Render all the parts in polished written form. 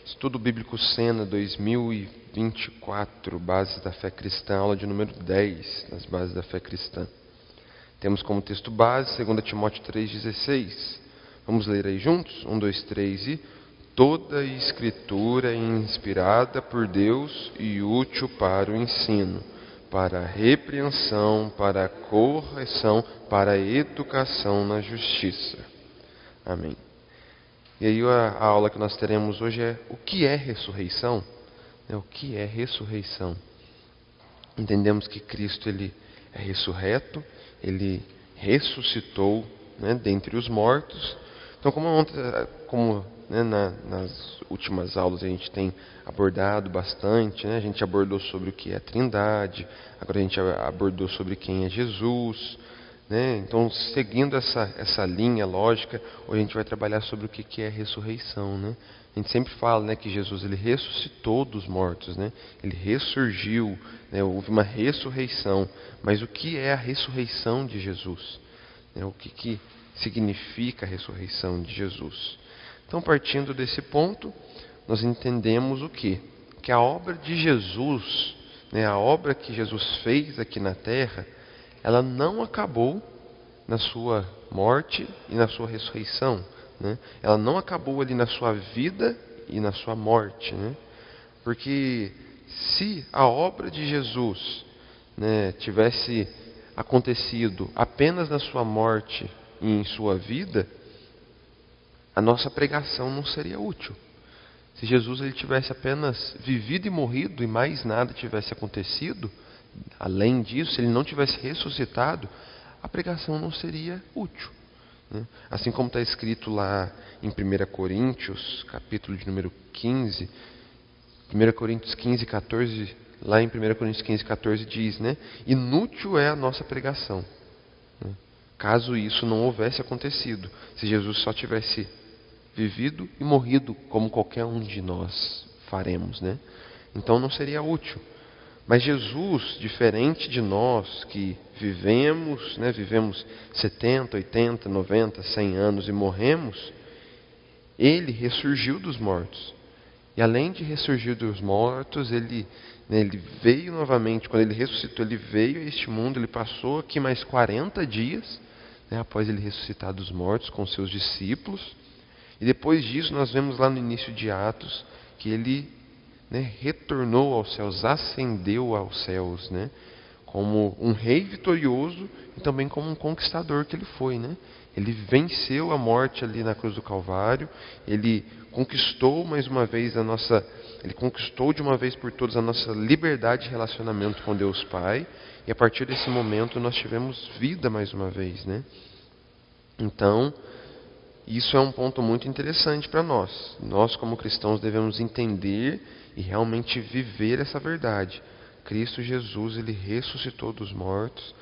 Estudo Bíblico Sena 2024, Bases da Fé Cristã, aula de número 10, nas Bases da Fé Cristã. Temos como texto base 2 Timóteo 3,16. Vamos ler aí juntos? 1, 2, 3 e... Toda Escritura é inspirada por Deus e útil para o ensino, para a repreensão, para a correção, para a educação na justiça. Amém. E aí a aula que nós teremos hoje é o que é ressurreição? O que é ressurreição? Entendemos que Cristo ele é ressurreto, ele ressuscitou, dentre os mortos. Então, como nas últimas aulas a gente tem abordado bastante, a gente abordou sobre o que é a Trindade, agora a gente abordou sobre quem é Jesus. Então, seguindo essa linha lógica, hoje a gente vai trabalhar sobre o que é ressurreição. A gente sempre fala que Jesus ele ressuscitou dos mortos, ele ressurgiu, houve uma ressurreição. Mas o que é a ressurreição de Jesus? O que significa a ressurreição de Jesus? Então, partindo desse ponto, nós entendemos o quê? Que a obra de Jesus, a obra que Jesus fez aqui na terra, ela não acabou na sua morte e na sua ressurreição. Ela não acabou ali na sua vida e na sua morte. Porque se a obra de Jesus tivesse acontecido apenas na sua morte e em sua vida, a nossa pregação não seria útil. Se Jesus ele tivesse apenas vivido e morrido e mais nada tivesse acontecido, além disso, se ele não tivesse ressuscitado, a pregação não seria útil. Assim como está escrito lá em 1 Coríntios, capítulo de número 15, 1 Coríntios 15, 14, lá em 1 Coríntios 15, 14 diz, inútil é a nossa pregação. Caso isso não houvesse acontecido, se Jesus só tivesse vivido e morrido como qualquer um de nós faremos, então não seria útil. Mas Jesus, diferente de nós que vivemos 70, 80, 90, 100 anos e morremos, ele ressurgiu dos mortos. E além de ressurgir dos mortos, ele veio novamente, quando ele ressuscitou, ele veio a este mundo, ele passou aqui mais 40 dias, após ele ressuscitar dos mortos com seus discípulos. E depois disso nós vemos lá no início de Atos que ele retornou aos céus, ascendeu aos céus, como um rei vitorioso e também como um conquistador que ele foi. Ele venceu a morte ali na cruz do Calvário, ele conquistou mais uma vez ele conquistou de uma vez por todas a nossa liberdade de relacionamento com Deus Pai, e a partir desse momento nós tivemos vida mais uma vez. Então, isso é um ponto muito interessante para nós. Nós, como cristãos, devemos entender e realmente viver essa verdade. Cristo Jesus, ele ressuscitou dos mortos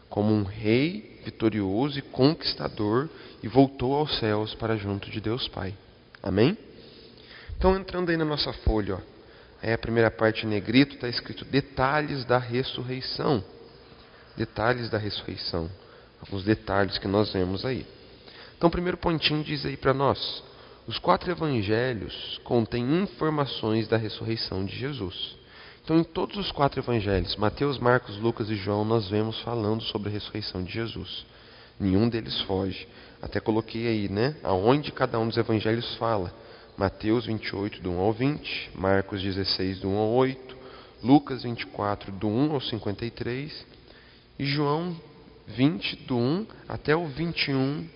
como um rei vitorioso e conquistador e voltou aos céus para junto de Deus Pai. Amém? Então, entrando aí na nossa folha, a primeira parte em negrito está escrito detalhes da ressurreição. Detalhes da ressurreição. Alguns detalhes que nós vemos aí. Então, o primeiro pontinho diz aí para nós: os 4 evangelhos contêm informações da ressurreição de Jesus. Então, em todos os 4 evangelhos, Mateus, Marcos, Lucas e João, nós vemos falando sobre a ressurreição de Jesus. Nenhum deles foge. Até coloquei aí, aonde cada um dos evangelhos fala. Mateus 28, do 1 ao 20, Marcos 16, do 1 ao 8, Lucas 24, do 1 ao 53, e João 20, do 1 até o 21,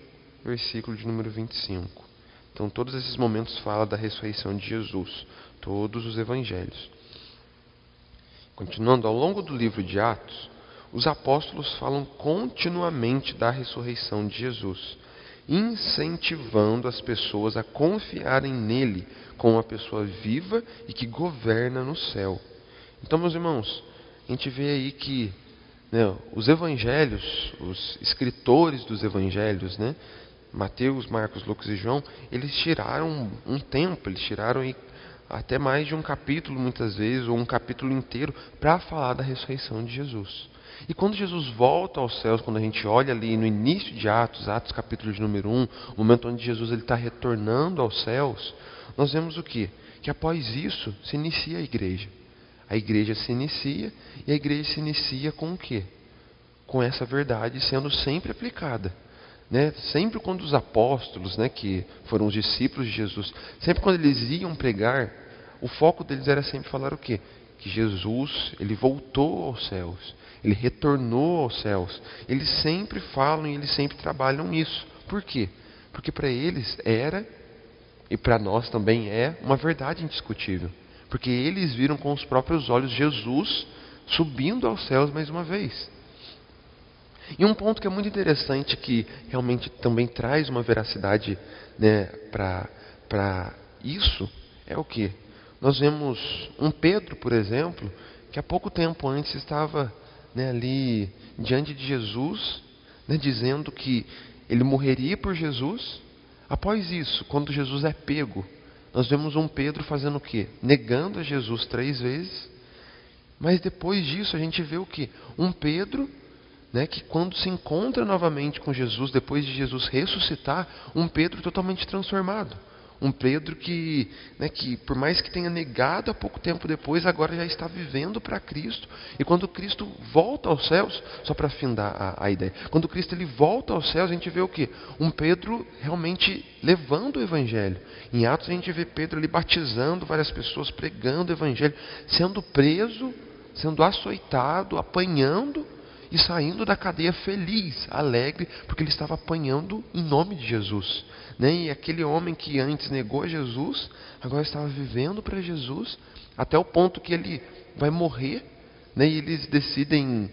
versículo de número 25. Então, todos esses momentos falam da ressurreição de Jesus. Todos os evangelhos. Continuando, ao longo do livro de Atos, os apóstolos falam continuamente da ressurreição de Jesus, incentivando as pessoas a confiarem nele como uma pessoa viva e que governa no céu. Então, meus irmãos, a gente vê aí que os evangelhos, os escritores dos evangelhos, Mateus, Marcos, Lucas e João, eles tiraram um tempo, eles tiraram aí até mais de um capítulo muitas vezes, ou um capítulo inteiro, para falar da ressurreição de Jesus. E quando Jesus volta aos céus, quando a gente olha ali no início de Atos, Atos capítulo de número 1, o momento onde Jesus está retornando aos céus, nós vemos o quê? Que após isso se inicia a igreja. A igreja se inicia, e a igreja se inicia com o quê? Com essa verdade sendo sempre aplicada. Né? Sempre quando os apóstolos, né, que foram os discípulos de Jesus, sempre quando eles iam pregar, o foco deles era sempre falar o quê? Que Jesus, ele voltou aos céus, ele retornou aos céus. Eles sempre falam e eles sempre trabalham isso. Por quê? Porque para eles era, e para nós também é, uma verdade indiscutível. Porque eles viram com os próprios olhos Jesus subindo aos céus mais uma vez. E um ponto que é muito interessante, que realmente também traz uma veracidade, né, para isso, é o que? Nós vemos um Pedro, por exemplo, que há pouco tempo antes estava, né, ali diante de Jesus, né, dizendo que ele morreria por Jesus. Após isso, quando Jesus é pego, nós vemos um Pedro fazendo o quê? Negando a Jesus 3 vezes. Mas depois disso a gente vê o quê? Um Pedro, né, que quando se encontra novamente com Jesus, depois de Jesus ressuscitar, um Pedro totalmente transformado. Um Pedro que, né, que por mais que tenha negado há pouco tempo depois, agora já está vivendo para Cristo. E quando Cristo volta aos céus, só para findar a ideia, quando Cristo ele volta aos céus, a gente vê o quê? Um Pedro realmente levando o Evangelho. Em Atos a gente vê Pedro ali batizando várias pessoas, pregando o Evangelho, sendo preso, sendo açoitado, apanhando, e saindo da cadeia feliz, alegre, porque ele estava apanhando em nome de Jesus. Né? E aquele homem que antes negou a Jesus, agora estava vivendo para Jesus, até o ponto que ele vai morrer, né? E eles decidem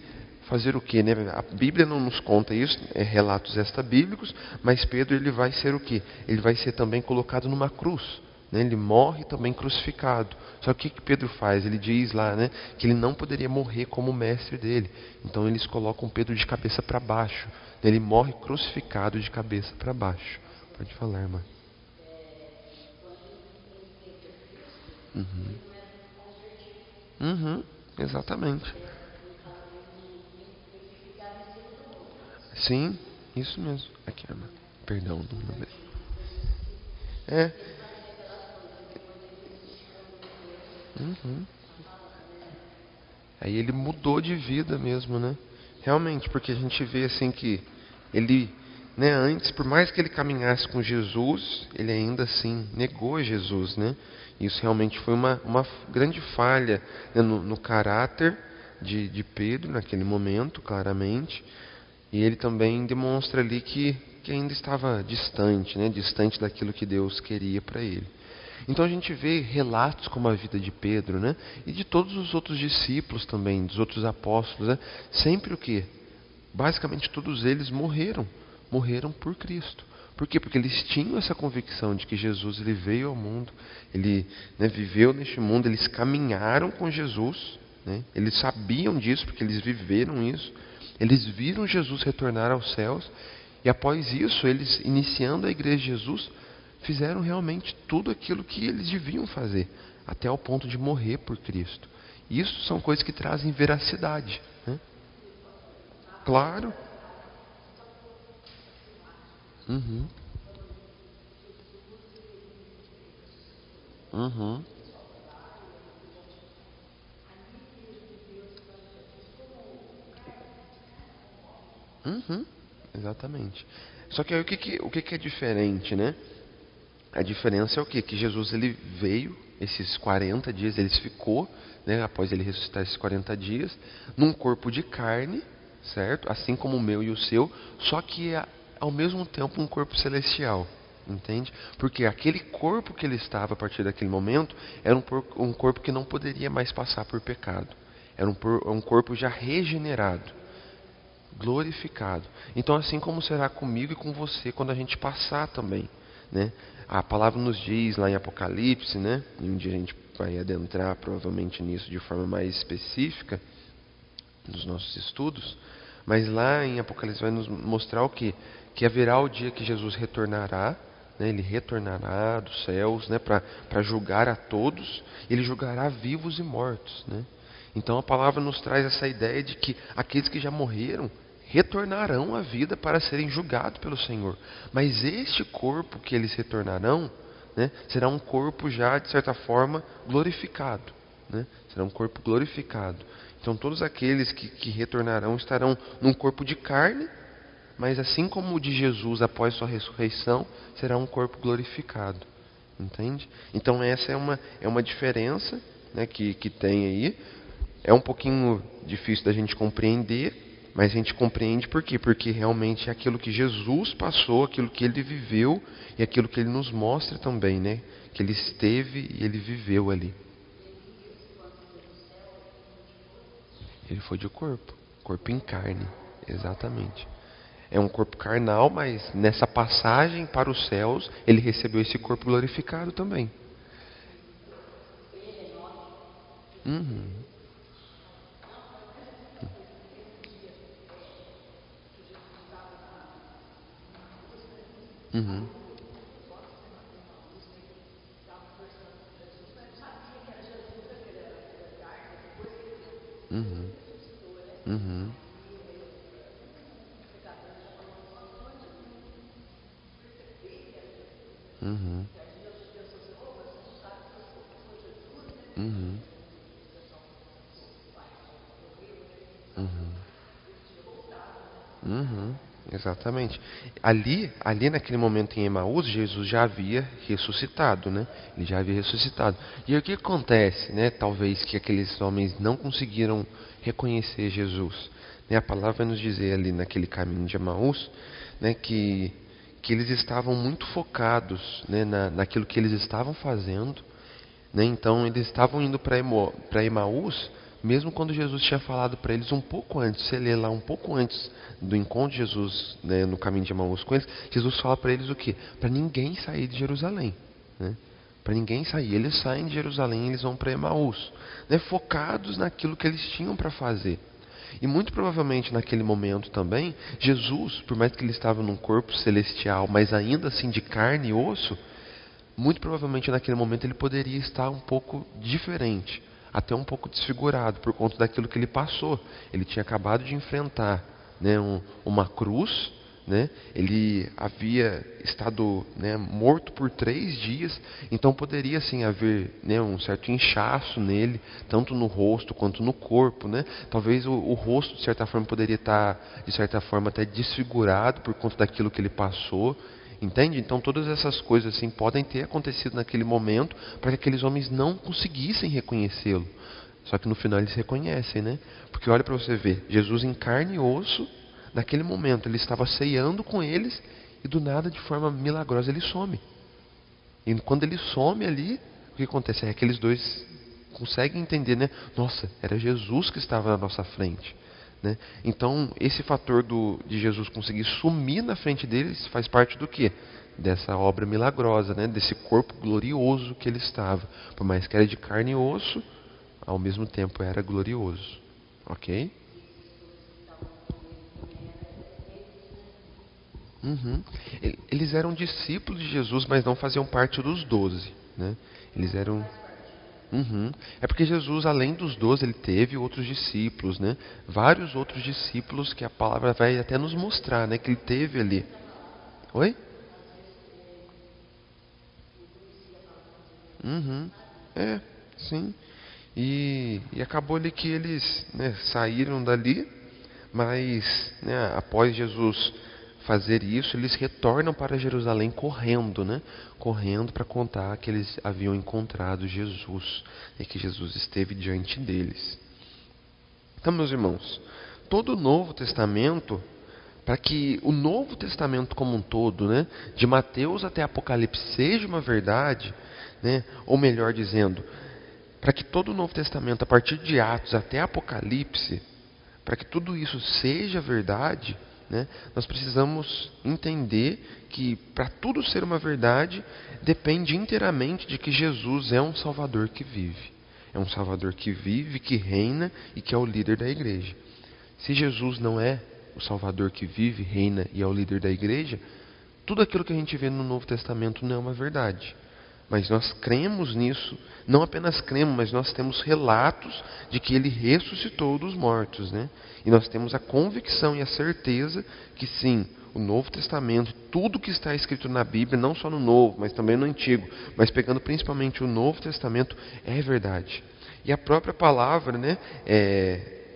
fazer o quê? Né? A Bíblia não nos conta isso, relatos extra-bíblicos, mas Pedro ele vai ser o quê? Ele vai ser também colocado numa cruz. Ele morre também crucificado. Só que o que Pedro faz? Ele diz lá, né, que ele não poderia morrer como o mestre dele. Então eles colocam Pedro de cabeça para baixo. Ele morre crucificado de cabeça para baixo. Pode falar, irmã. Exatamente. Sim, isso mesmo. Aqui, irmã. Perdão, não. É. Aí ele mudou de vida mesmo, né? Realmente, porque a gente vê assim que ele, né, antes, por mais que ele caminhasse com Jesus, ele ainda assim negou Jesus, né? Isso realmente foi uma grande falha, né, no caráter de Pedro naquele momento, claramente. E ele também demonstra ali que ainda estava distante, né? Distante daquilo que Deus queria para ele. Então a gente vê relatos como a vida de Pedro, né? E de todos os outros discípulos também, dos outros apóstolos, né? Sempre o quê? Basicamente todos eles morreram por Cristo. Por quê? Porque eles tinham essa convicção de que Jesus ele veio ao mundo, ele, né, viveu neste mundo, eles caminharam com Jesus, né? Eles sabiam disso porque eles viveram isso. Eles viram Jesus retornar aos céus e após isso, eles iniciando a igreja de Jesus, fizeram realmente tudo aquilo que eles deviam fazer, até ao ponto de morrer por Cristo. Isso são coisas que trazem veracidade, né? Claro. Uhum. Uhum. Uhum. Exatamente. Só que aí o que é diferente, né? A diferença é o quê? Que Jesus ele veio, esses 40 dias, ele ficou, né, após ele ressuscitar esses 40 dias, num corpo de carne, certo? Assim como o meu e o seu, só que é ao mesmo tempo um corpo celestial, entende? Porque aquele corpo que ele estava a partir daquele momento, era um corpo que não poderia mais passar por pecado. Era um corpo já regenerado, glorificado. Então assim como será comigo e com você quando a gente passar também, né? A palavra nos diz lá em Apocalipse, né? E um dia a gente vai adentrar provavelmente nisso de forma mais específica nos nossos estudos, mas lá em Apocalipse vai nos mostrar o quê? Que haverá o dia que Jesus retornará, né? Ele retornará dos céus, né, para julgar a todos, ele julgará vivos e mortos, né? Então a palavra nos traz essa ideia de que aqueles que já morreram retornarão à vida para serem julgados pelo Senhor. Mas este corpo que eles retornarão né, será um corpo já, de certa forma, glorificado. Né? Será um corpo glorificado. Então todos aqueles que retornarão estarão num corpo de carne, mas assim como o de Jesus após sua ressurreição, será um corpo glorificado. Entende? Então essa é uma diferença, né, que tem aí. É um pouquinho difícil da gente compreender, mas a gente compreende por quê? Porque realmente é aquilo que Jesus passou, aquilo que Ele viveu e aquilo que Ele nos mostra também, né? Que Ele esteve e Ele viveu ali. Ele foi de corpo, corpo em carne, exatamente. É um corpo carnal, mas nessa passagem para os céus, Ele recebeu esse corpo glorificado também. Uhum. Uhum. Uhum. Uhum. Uhum. Uhum. Uhum. Exatamente. Ali naquele momento em Emaús, Jesus já havia ressuscitado, né? Ele já havia ressuscitado. E aí o que acontece, né? Talvez que aqueles homens não conseguiram reconhecer Jesus. Né? A palavra vai nos dizer ali naquele caminho de Emaús, né? Que eles estavam muito focados, né? Naquilo que eles estavam fazendo, né? Então eles estavam indo para Emaús, mesmo quando Jesus tinha falado para eles um pouco antes. Você lê lá um pouco antes do encontro de Jesus, né, no caminho de Emaús com eles, Jesus fala para eles o quê? Para ninguém sair de Jerusalém. Né? Para ninguém sair. Eles saem de Jerusalém e eles vão para Emaús, né, focados naquilo que eles tinham para fazer. E muito provavelmente naquele momento também, Jesus, por mais que ele estava num corpo celestial, mas ainda assim de carne e osso, muito provavelmente naquele momento ele poderia estar um pouco diferente, até um pouco desfigurado por conta daquilo que ele passou. Ele tinha acabado de enfrentar, né, uma cruz, né? Ele havia estado, né, morto por 3 dias, então poderia sim haver, né, um certo inchaço nele, tanto no rosto quanto no corpo. Né? Talvez o rosto de certa forma poderia estar de certa forma até desfigurado por conta daquilo que ele passou. Entende? Então todas essas coisas assim podem ter acontecido naquele momento para que aqueles homens não conseguissem reconhecê-lo. Só que no final eles reconhecem, né? Porque olha para você ver, Jesus em carne e osso, naquele momento ele estava ceando com eles e do nada, de forma milagrosa, ele some. E quando ele some ali, o que acontece? É que aqueles dois conseguem entender, né? Nossa, era Jesus que estava na nossa frente. Né? Então, esse fator de Jesus conseguir sumir na frente deles faz parte do quê? Dessa obra milagrosa, né? Desse corpo glorioso que ele estava. Por mais que era de carne e osso, ao mesmo tempo era glorioso. Ok? Uhum. Eles eram discípulos de Jesus, mas não faziam parte dos 12. Né? Eles eram... Uhum. É porque Jesus, além dos 12, ele teve outros discípulos, né? Vários outros discípulos que a palavra vai até nos mostrar, né? Que ele teve ali. Oi? Uhum. É, sim. E acabou ali que eles, né, saíram dali, mas, né, após Jesus fazer isso, eles retornam para Jerusalém correndo, né? Correndo para contar que eles haviam encontrado Jesus e que Jesus esteve diante deles. Então, meus irmãos, todo o Novo Testamento, para que o Novo Testamento como um todo, né, de Mateus até Apocalipse, seja uma verdade, né, ou melhor dizendo, para que todo o Novo Testamento, a partir de Atos até Apocalipse, para que tudo isso seja verdade, né, nós precisamos entender que para tudo ser uma verdade, depende inteiramente de que Jesus é um Salvador que vive. É um Salvador que vive, que reina e que é o líder da igreja. Se Jesus não é o Salvador que vive, reina e é o líder da igreja, tudo aquilo que a gente vê no Novo Testamento não é uma verdade. Mas nós cremos nisso, não apenas cremos, mas nós temos relatos de que ele ressuscitou dos mortos, né? E nós temos a convicção e a certeza que sim, o Novo Testamento, tudo que está escrito na Bíblia, não só no Novo, mas também no Antigo, mas pegando principalmente o Novo Testamento, é verdade. E a própria palavra, né,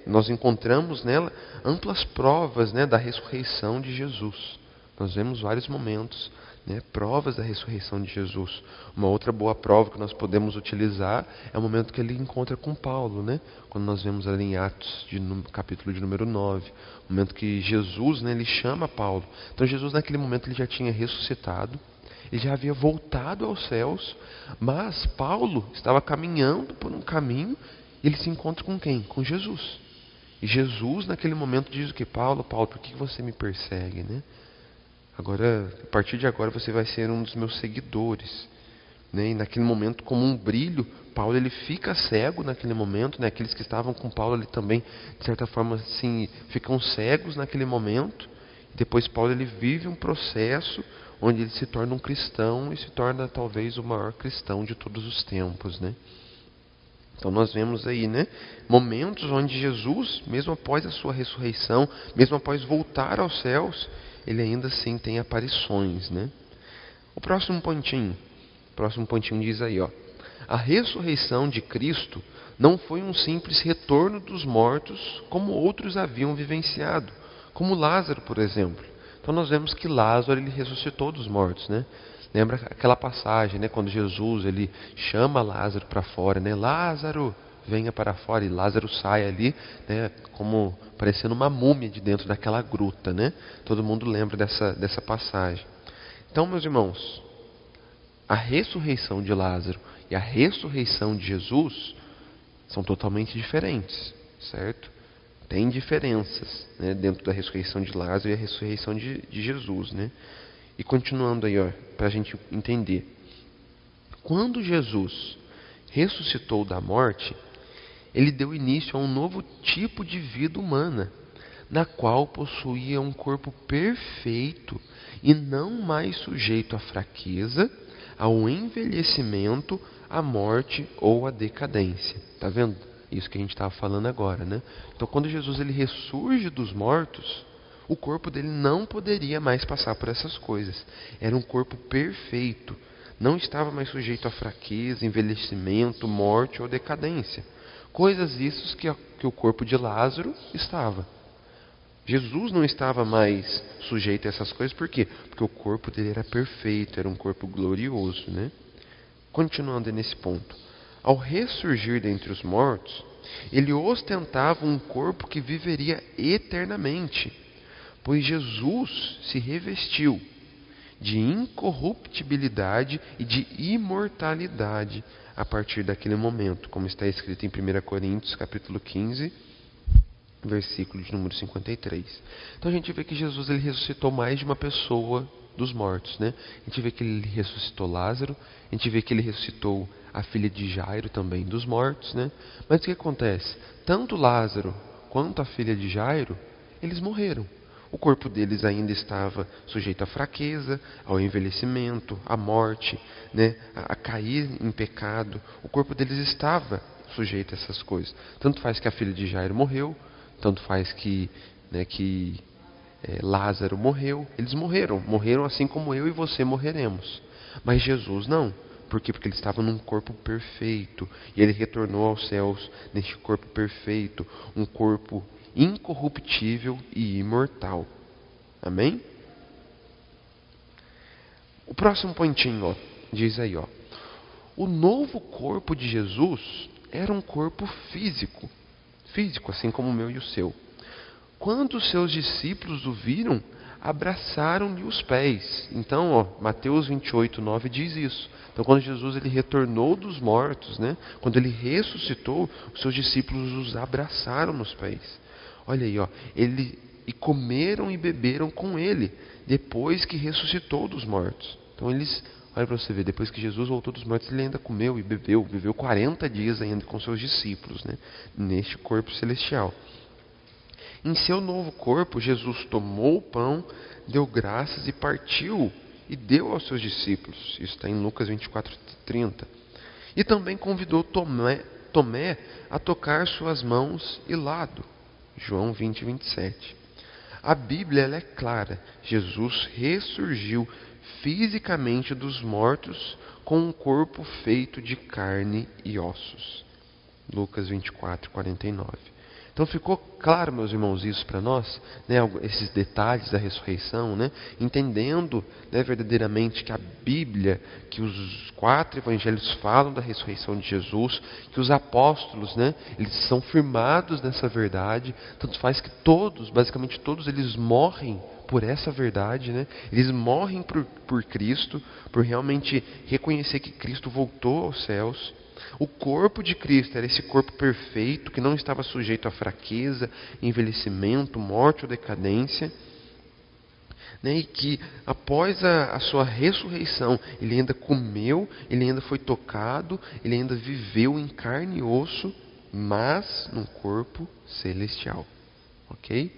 nós encontramos nela amplas provas, né, da ressurreição de Jesus. Nós vemos vários momentos, né, provas da ressurreição de Jesus. Uma outra boa prova que nós podemos utilizar é o momento que ele encontra com Paulo, né, quando nós vemos ali em Atos, capítulo de número 9, o momento que Jesus, né, ele chama Paulo. Então Jesus naquele momento ele já tinha ressuscitado, ele já havia voltado aos céus, mas Paulo estava caminhando por um caminho e ele se encontra com quem? Com Jesus. E Jesus naquele momento diz o que? Paulo, por que você me persegue, né? Agora, a partir de agora você vai ser um dos meus seguidores, né? E naquele momento, como um brilho, Paulo ele fica cego naquele momento, né? Aqueles que estavam com Paulo ele também, de certa forma, assim, ficam cegos naquele momento. Depois Paulo ele vive um processo onde ele se torna um cristão e se torna talvez o maior cristão de todos os tempos, né? Então nós vemos aí, né, momentos onde Jesus, mesmo após a sua ressurreição, mesmo após voltar aos céus, ele ainda assim tem aparições, né? O próximo pontinho diz aí, ó: a ressurreição de Cristo não foi um simples retorno dos mortos, como outros haviam vivenciado, como Lázaro, por exemplo. Então nós vemos que Lázaro ele ressuscitou dos mortos, né? Lembra aquela passagem, né, quando Jesus ele chama Lázaro para fora, né? Lázaro, venha para fora, e Lázaro sai ali, né, como parecendo uma múmia de dentro daquela gruta, né? Todo mundo lembra dessa passagem. Então, meus irmãos, a ressurreição de Lázaro e a ressurreição de Jesus são totalmente diferentes, certo? Tem diferenças, né, dentro da ressurreição de Lázaro e a ressurreição de Jesus, né? E continuando aí, para a gente entender. Quando Jesus ressuscitou da morte, ele deu início a um novo tipo de vida humana, na qual possuía um corpo perfeito e não mais sujeito à fraqueza, ao envelhecimento, à morte ou à decadência. Está vendo? Isso que a gente estava falando agora, né? Então, quando Jesus ele ressurge dos mortos, o corpo dele não poderia mais passar por essas coisas. Era um corpo perfeito. Não estava mais sujeito a fraqueza, envelhecimento, morte ou decadência. Coisas isso que o corpo de Lázaro estava. Jesus não estava mais sujeito a essas coisas. Por quê? Porque o corpo dele era perfeito, era um corpo glorioso, né? Continuando nesse ponto. Ao ressurgir dentre os mortos, ele ostentava um corpo que viveria eternamente, pois Jesus se revestiu de incorruptibilidade e de imortalidade a partir daquele momento, como está escrito em 1 Coríntios, capítulo 15, versículo de número 53. Então a gente vê que Jesus ele ressuscitou mais de uma pessoa dos mortos, né? A gente vê que ele ressuscitou Lázaro, a gente vê que ele ressuscitou a filha de Jairo também dos mortos, né? Mas o que acontece? Tanto Lázaro quanto a filha de Jairo, eles morreram. O corpo deles ainda estava sujeito à fraqueza, ao envelhecimento, à morte, né? a cair em pecado. O corpo deles estava sujeito a essas coisas. Tanto faz que a filha de Jairo morreu, tanto faz que Lázaro morreu. Eles morreram assim como eu e você morreremos. Mas Jesus não. Por quê? Porque ele estava num corpo perfeito. E ele retornou aos céus neste corpo perfeito. Um corpo incorruptível e imortal. Amém? O próximo pontinho, diz aí, o novo corpo de Jesus era um corpo físico, assim como o meu e o seu. Quando os seus discípulos o viram, abraçaram-lhe os pés. Então, Mateus 28, 9 diz isso. Então, quando Jesus ele retornou dos mortos, né? Quando ele ressuscitou, os seus discípulos os abraçaram nos pés. Olha aí, e comeram e beberam com ele, depois que ressuscitou dos mortos. Então eles, olha para você ver, depois que Jesus voltou dos mortos, ele ainda comeu e bebeu 40 dias ainda com seus discípulos, né? Neste corpo celestial. Em seu novo corpo, Jesus tomou o pão, deu graças e partiu e deu aos seus discípulos. Isso está em Lucas 24, 30. E também convidou Tomé a tocar suas mãos e lado. João 20, 27. A Bíblia ela é clara. Jesus ressurgiu fisicamente dos mortos com um corpo feito de carne e ossos. Lucas 24, 49. Então ficou claro, meus irmãos, isso para nós, né, esses detalhes da ressurreição, né, entendendo, né, verdadeiramente que a Bíblia, que os 4 evangelhos falam da ressurreição de Jesus, que os apóstolos, né, eles são firmados nessa verdade, tanto faz que todos, basicamente todos, eles morrem por essa verdade, né? Eles morrem por Cristo, por realmente reconhecer que Cristo voltou aos céus. O corpo de Cristo era esse corpo perfeito, que não estava sujeito a fraqueza, envelhecimento, morte ou decadência, né? E que após a sua ressurreição, ele ainda comeu, ele ainda foi tocado, ele ainda viveu em carne e osso, mas num corpo celestial. Ok?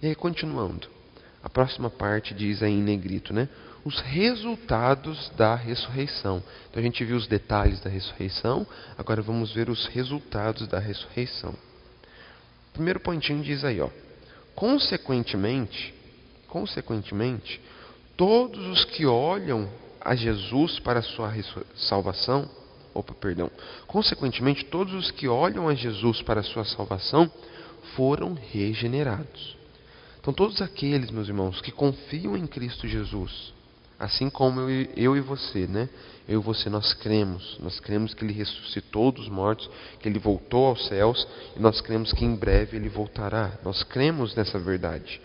E aí, continuando. A próxima parte diz aí em negrito, né? Os resultados da ressurreição. Então a gente viu os detalhes da ressurreição, agora vamos ver os resultados da ressurreição. O primeiro pontinho diz aí, ó. Consequentemente, todos os que olham a Jesus para a sua salvação, consequentemente, todos os que olham a Jesus para a sua salvação foram regenerados. Então todos aqueles, meus irmãos, que confiam em Cristo Jesus, assim como eu e você, né? Eu e você, nós cremos que Ele ressuscitou dos mortos, que Ele voltou aos céus, e nós cremos que em breve Ele voltará. Nós cremos nessa verdade.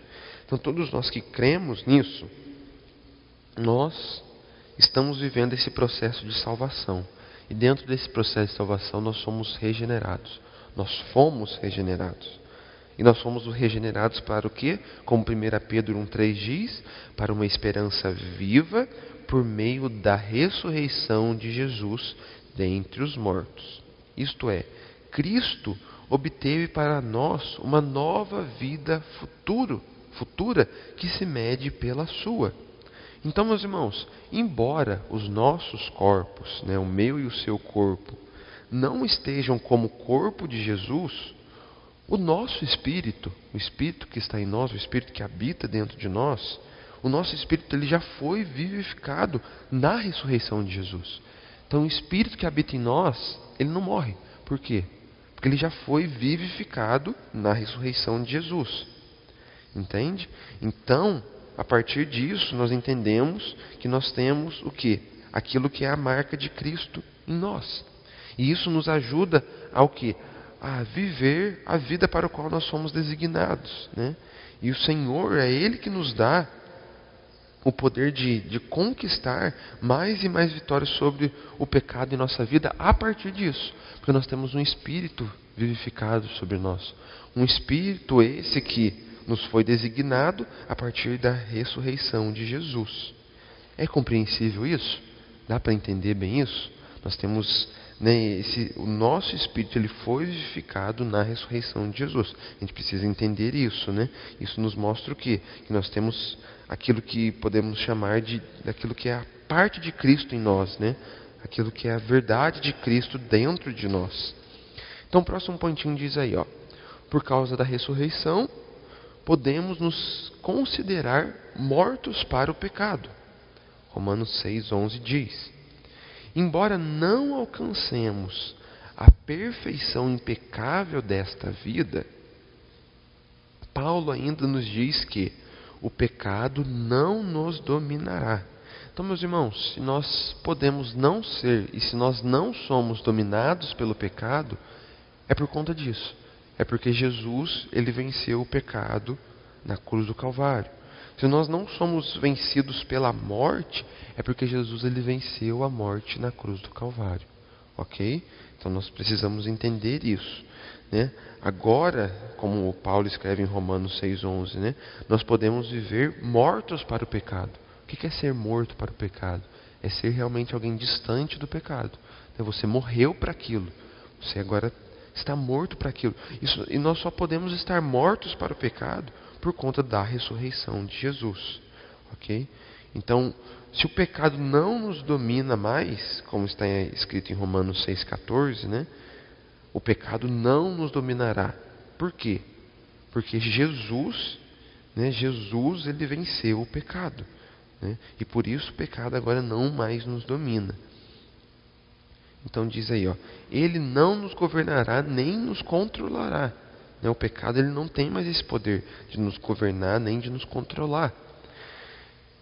Então todos nós que cremos nisso, nós estamos vivendo esse processo de salvação. E dentro desse processo de salvação nós somos regenerados. Nós fomos regenerados. E nós fomos regenerados para o quê? Como 1 Pedro 1,3 diz, para uma esperança viva por meio da ressurreição de Jesus dentre os mortos. Isto é, Cristo obteve para nós uma nova vida futura que se mede pela sua. Então, meus irmãos, embora os nossos corpos, né, o meu e o seu corpo, não estejam como o corpo de Jesus, o nosso espírito, o espírito que está em nós, o espírito que habita dentro de nós, o nosso espírito ele já foi vivificado na ressurreição de Jesus. Então o espírito que habita em nós, ele não morre. Por quê? Porque ele já foi vivificado na ressurreição de Jesus. Entende? Então, a partir disso, nós entendemos que nós temos o quê? Aquilo que é a marca de Cristo em nós. E isso nos ajuda ao quê? A viver a vida para a qual nós somos designados, né? E o Senhor é Ele que nos dá o poder de conquistar mais e mais vitórias sobre o pecado em nossa vida a partir disso. Porque nós temos um Espírito vivificado sobre nós. Um Espírito esse que nos foi designado a partir da ressurreição de Jesus. É compreensível isso? Dá para entender bem isso? Nós temos... o nosso espírito ele foi vivificado na ressurreição de Jesus. A gente precisa entender isso, né? Isso nos mostra o quê? Que nós temos aquilo que podemos chamar daquilo que é a parte de Cristo em nós, né? Aquilo que é a verdade de Cristo dentro de nós. Então o próximo pontinho diz aí, ó. Por causa da ressurreição, podemos nos considerar mortos para o pecado. Romanos 6,11 diz: embora não alcancemos a perfeição impecável desta vida, Paulo ainda nos diz que o pecado não nos dominará. Então, meus irmãos, se nós podemos não ser, e se nós não somos dominados pelo pecado, é por conta disso. É porque Jesus, ele venceu o pecado na cruz do Calvário. Se nós não somos vencidos pela morte, é porque Jesus ele venceu a morte na cruz do Calvário. Ok? Então nós precisamos entender isso, né? Agora, como o Paulo escreve em Romanos 6,11, né? Nós podemos viver mortos para o pecado. O que é ser morto para o pecado? É ser realmente alguém distante do pecado. Você morreu para aquilo. Você agora está morto para aquilo. E nós só podemos estar mortos para o pecado por conta da ressurreição de Jesus. Ok? Então, se o pecado não nos domina mais, como está escrito em Romanos 6,14, né? O pecado não nos dominará. Por quê? Porque Jesus né? Jesus, ele venceu o pecado, né? E por isso o pecado agora não mais nos domina. Então diz aí, ó, ele não nos governará nem nos controlará, né? O pecado, ele não tem mais esse poder de nos governar nem de nos controlar.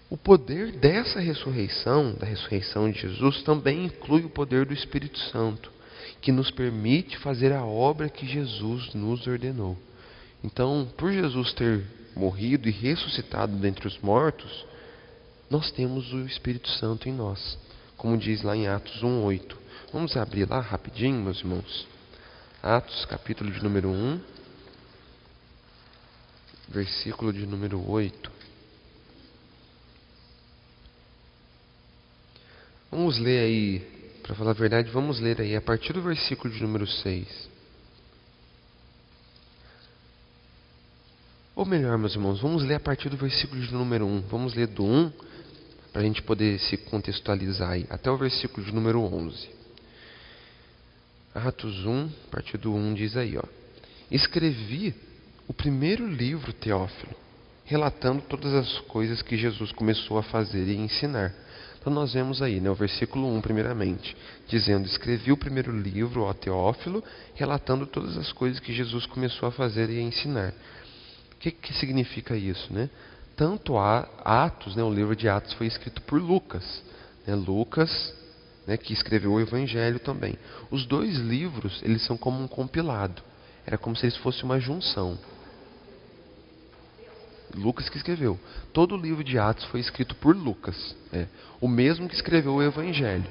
O poder dessa ressurreição, da ressurreição de Jesus, também inclui o poder do Espírito Santo, que nos permite fazer a obra que Jesus nos ordenou. Então, por Jesus ter morrido e ressuscitado dentre os mortos, nós temos o Espírito Santo em nós, como diz lá em Atos 1:8. Vamos abrir lá rapidinho, meus irmãos. Atos, capítulo de número 1, versículo de número 8. Vamos ler aí, para falar a verdade, vamos ler aí a partir do versículo de número 6. Ou melhor, meus irmãos, vamos ler a partir do versículo de número 1. Vamos ler do 1, para a gente poder se contextualizar aí, até o versículo de número 11. Atos 1, a partir do 1 diz aí, ó. Escrevi o primeiro livro, Teófilo, relatando todas as coisas que Jesus começou a fazer e ensinar. Então nós vemos aí, né, o versículo 1 primeiramente, dizendo: escrevi o primeiro livro, ó Teófilo, relatando todas as coisas que Jesus começou a fazer e a ensinar. O que significa isso, né? Tanto Atos, né, o livro de Atos foi escrito por Lucas, né, Lucas, né, que escreveu o Evangelho também. Os dois livros, eles são como um compilado, era como se eles fossem uma junção. Lucas que escreveu. Todo o livro de Atos foi escrito por Lucas. O mesmo que escreveu o Evangelho.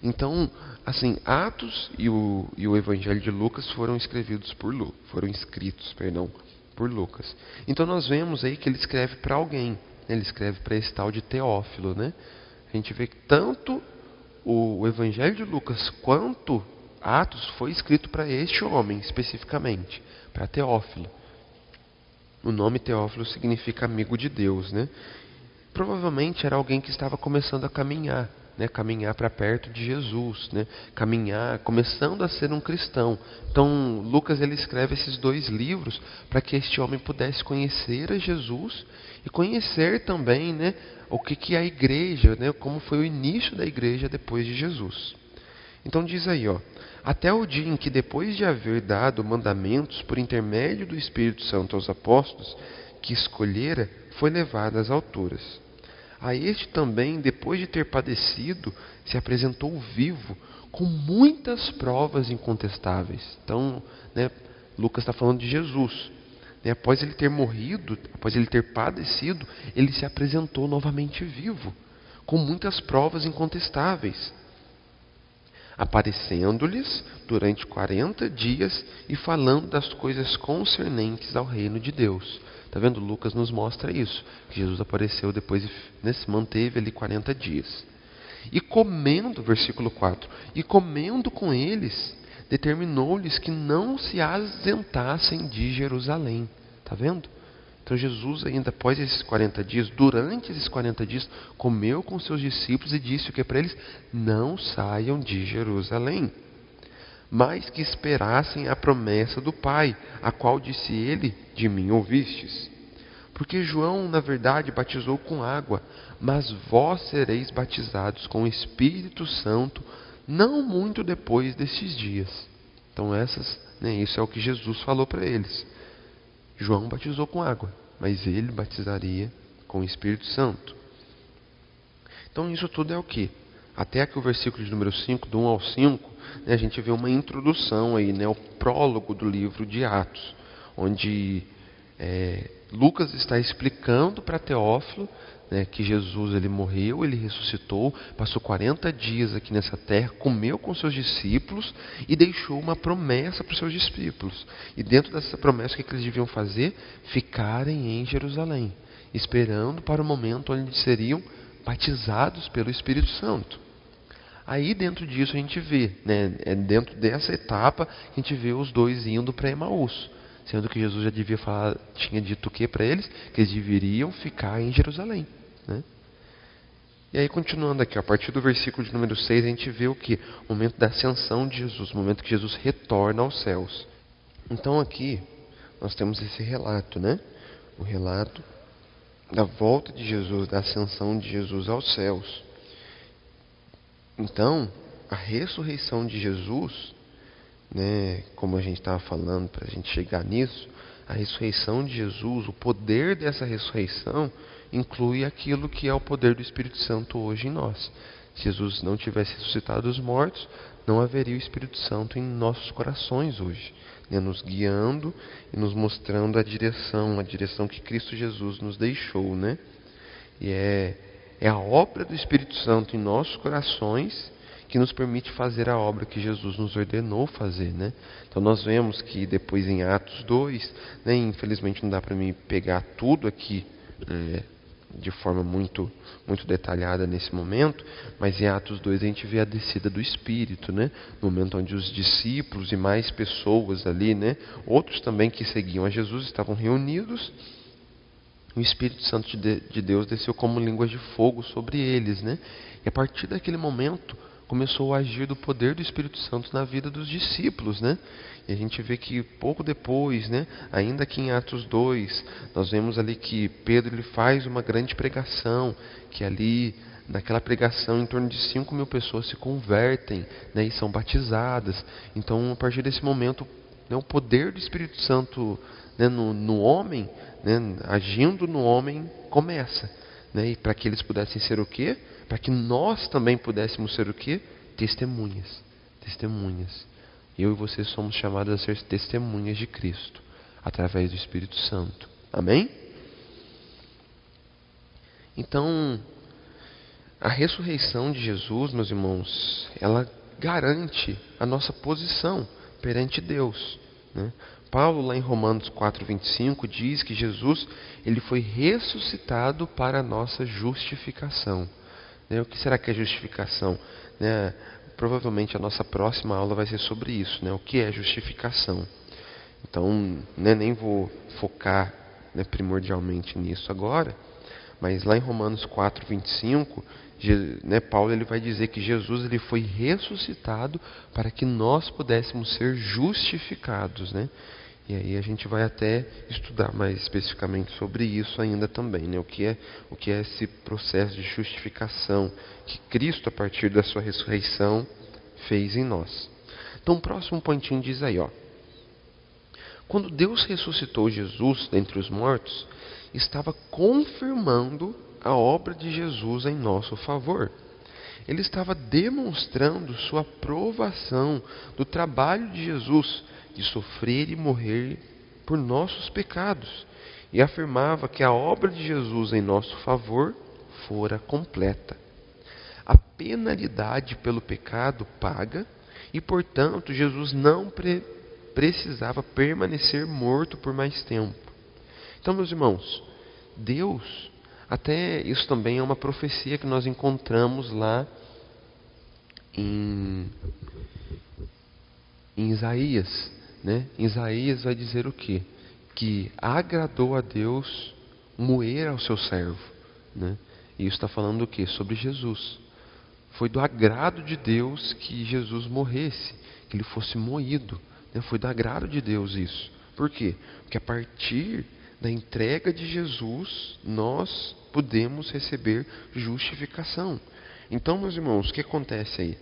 Então, assim, Atos e o Evangelho de Lucas foram escritos por Lucas. Então nós vemos aí que ele escreve para alguém, né? Ele escreve para esse tal de Teófilo, né? A gente vê que tanto o Evangelho de Lucas quanto Atos foi escrito para este homem especificamente, para Teófilo. O nome Teófilo significa amigo de Deus, né? Provavelmente era alguém que estava começando a caminhar, né? Caminhar para perto de Jesus, né? Caminhar, começando a ser um cristão. Então, Lucas, ele escreve esses dois livros para que este homem pudesse conhecer a Jesus e conhecer também, né, o que é a igreja, né? Como foi o início da igreja depois de Jesus. Então diz aí, ó, até o dia em que, depois de haver dado mandamentos por intermédio do Espírito Santo aos apóstolos que escolhera, foi levado às alturas. A este também, depois de ter padecido, se apresentou vivo, com muitas provas incontestáveis. Então, né, Lucas está falando de Jesus. Após ele ter morrido, após ele ter padecido, ele se apresentou novamente vivo, com muitas provas incontestáveis, aparecendo-lhes durante 40 dias e falando das coisas concernentes ao reino de Deus. Está vendo? Lucas nos mostra isso, que Jesus apareceu depois, né, se manteve ali 40 dias. E comendo, versículo 4, e comendo com eles, determinou-lhes que não se ausentassem de Jerusalém. Está vendo? Então Jesus, ainda após esses 40 dias, durante esses 40 dias, comeu com seus discípulos e disse o que para eles? Não saiam de Jerusalém, mas que esperassem a promessa do Pai, a qual disse ele: de mim ouvistes. Porque João, na verdade, batizou com água, mas vós sereis batizados com o Espírito Santo, não muito depois destes dias. Então isso é o que Jesus falou para eles. João batizou com água, mas ele batizaria com o Espírito Santo. Então isso tudo é o quê? Até aqui o versículo de número 5, do 1 ao 5, né, a gente vê uma introdução aí, né, o prólogo do livro de Atos, onde Lucas está explicando para Teófilo, né, que Jesus, ele morreu, ele ressuscitou, passou 40 dias aqui nessa terra, comeu com seus discípulos e deixou uma promessa para os seus discípulos. E dentro dessa promessa, o que eles deviam fazer? Ficarem em Jerusalém, esperando para o momento onde seriam batizados pelo Espírito Santo. Aí dentro disso a gente vê, né, dentro dessa etapa, a gente vê os dois indo para Emaús, sendo que Jesus já tinha dito o que para eles? Que eles deveriam ficar em Jerusalém, né? E aí continuando aqui, a partir do versículo de número 6, a gente vê o que? O momento da ascensão de Jesus, o momento que Jesus retorna aos céus. Então aqui, nós temos esse relato, né? O relato da volta de Jesus, da ascensão de Jesus aos céus. Então, a ressurreição de Jesus, né, como a gente estava falando, para a gente chegar nisso, a ressurreição de Jesus, o poder dessa ressurreição, inclui aquilo que é o poder do Espírito Santo hoje em nós. Se Jesus não tivesse ressuscitado dos mortos, não haveria o Espírito Santo em nossos corações hoje, né, nos guiando e nos mostrando a direção que Cristo Jesus nos deixou, né? E é a obra do Espírito Santo em nossos corações que nos permite fazer a obra que Jesus nos ordenou fazer, né? Então nós vemos que depois em Atos 2, né, infelizmente não dá para mim pegar tudo aqui de forma muito detalhada nesse momento, mas em Atos 2 a gente vê a descida do Espírito, né? No momento onde os discípulos e mais pessoas ali, né, outros também que seguiam a Jesus estavam reunidos, o Espírito Santo de Deus desceu como línguas de fogo sobre eles, né? E a partir daquele momento começou a agir do poder do Espírito Santo na vida dos discípulos, né? E a gente vê que pouco depois, né, ainda aqui em Atos 2, nós vemos ali que Pedro ele faz uma grande pregação, que ali, naquela pregação, em torno de 5.000 pessoas se convertem, né, e são batizadas. Então, a partir desse momento, né, o poder do Espírito Santo, né, no homem, né, agindo no homem, começa. Né, e para que eles pudessem ser o quê? Para que nós também pudéssemos ser o quê? Testemunhas. Testemunhas. Eu e você somos chamados a ser testemunhas de Cristo, através do Espírito Santo. Amém? Então, a ressurreição de Jesus, meus irmãos, ela garante a nossa posição perante Deus, né? Paulo, lá em Romanos 4:25, diz que Jesus ele foi ressuscitado para a nossa justificação. O que será que é justificação? Provavelmente a nossa próxima aula vai ser sobre isso, né? O que é justificação? Então, nem vou focar, primordialmente nisso agora, mas lá em Romanos 4:25, Paulo ele vai dizer que Jesus ele foi ressuscitado para que nós pudéssemos ser justificados, né? E aí a gente vai até estudar mais especificamente sobre isso ainda também, né? O que é esse processo de justificação que Cristo, a partir da sua ressurreição, fez em nós. Então o próximo pontinho diz aí, ó. Quando Deus ressuscitou Jesus dentre os mortos, estava confirmando a obra de Jesus em nosso favor. Ele estava demonstrando sua aprovação do trabalho de Jesus de sofrer e morrer por nossos pecados, e afirmava que a obra de Jesus em nosso favor fora completa. A penalidade pelo pecado paga, e portanto Jesus não precisava permanecer morto por mais tempo. Então, meus irmãos, Deus, até isso também é uma profecia que nós encontramos lá em Isaías, né? Isaías vai dizer o quê? Que agradou a Deus moer ao seu servo, né? E isso está falando o quê? Sobre Jesus. Foi do agrado de Deus que Jesus morresse, que ele fosse moído, né? Foi do agrado de Deus isso. Por quê? Porque a partir da entrega de Jesus, nós podemos receber justificação. Então, meus irmãos, o que acontece aí?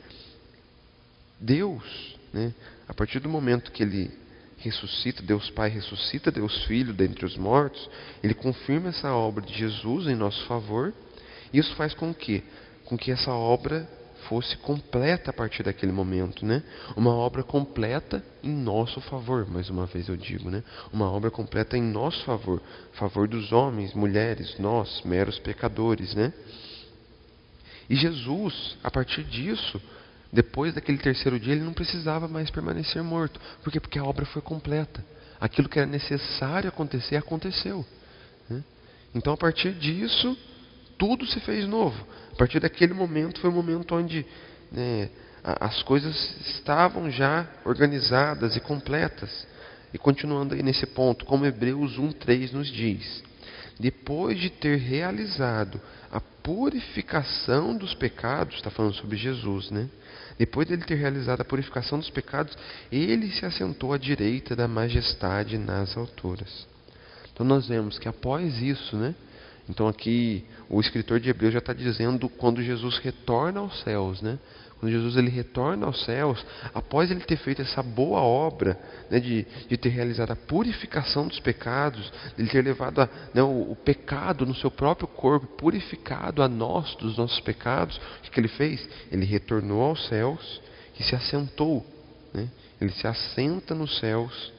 Deus, né, a partir do momento que Ele ressuscita, Deus Pai ressuscita Deus Filho dentre os mortos, Ele confirma essa obra de Jesus em nosso favor. Isso faz com que essa obra fosse completa a partir daquele momento, né? Uma obra completa em nosso favor, mais uma vez eu digo, né? Uma obra completa em nosso favor, favor dos homens, mulheres, nós, meros pecadores, né? E Jesus, a partir disso, depois daquele terceiro dia, ele não precisava mais permanecer morto. Por quê? Porque a obra foi completa. Aquilo que era necessário acontecer, aconteceu, né? Então, a partir disso, tudo se fez novo. A partir daquele momento, foi o momento onde, né, as coisas estavam já organizadas e completas. E continuando aí nesse ponto, como Hebreus 1:3 nos diz: depois de ter realizado a purificação dos pecados, está falando sobre Jesus, né? Depois de ele ter realizado a purificação dos pecados, ele se assentou à direita da majestade nas alturas. Então nós vemos que após isso, né? Então aqui o escritor de Hebreus já está dizendo quando Jesus retorna aos céus, né? Quando Jesus ele retorna aos céus, após ele ter feito essa boa obra, né, de ter realizado a purificação dos pecados, de ele ter levado o pecado no seu próprio corpo, purificado a nós dos nossos pecados, o que ele fez? Ele retornou aos céus e se assentou, né? Ele se assenta nos céus,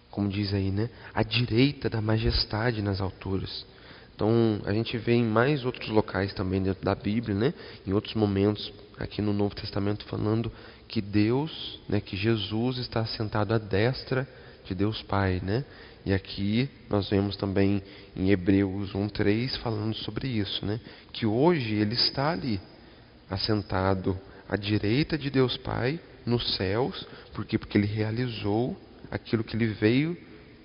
como diz aí, né? À direita da majestade nas alturas. Então, a gente vê em mais outros locais também dentro da Bíblia, né? Em outros momentos aqui no Novo Testamento falando que Deus, né, que Jesus está assentado à destra de Deus Pai, né? E aqui nós vemos também em Hebreus 1:3 falando sobre isso, né? Que hoje ele está ali, assentado à direita de Deus Pai nos céus, por quê? Porque ele realizou aquilo que ele veio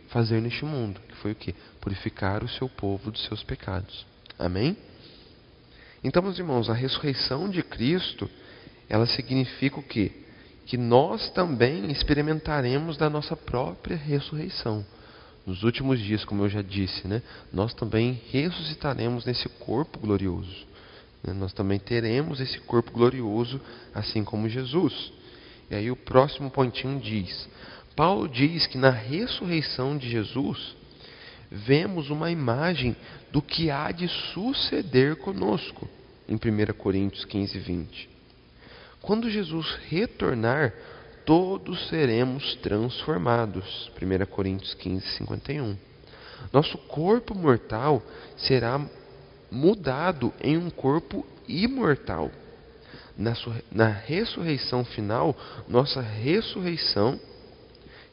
fazer neste mundo, que foi o quê? Purificar o seu povo dos seus pecados. Amém? Então, meus irmãos, a ressurreição de Cristo, ela significa o quê? Que nós também experimentaremos da nossa própria ressurreição. Nos últimos dias, como eu já disse, né? Nós também ressuscitaremos nesse corpo glorioso. Né? Nós também teremos esse corpo glorioso, assim como Jesus. E aí o próximo pontinho diz... Paulo diz que na ressurreição de Jesus, vemos uma imagem do que há de suceder conosco, em 1 Coríntios 15:20. Quando Jesus retornar, todos seremos transformados, 1 Coríntios 15:51. Nosso corpo mortal será mudado em um corpo imortal. Na ressurreição final, nossa ressurreição,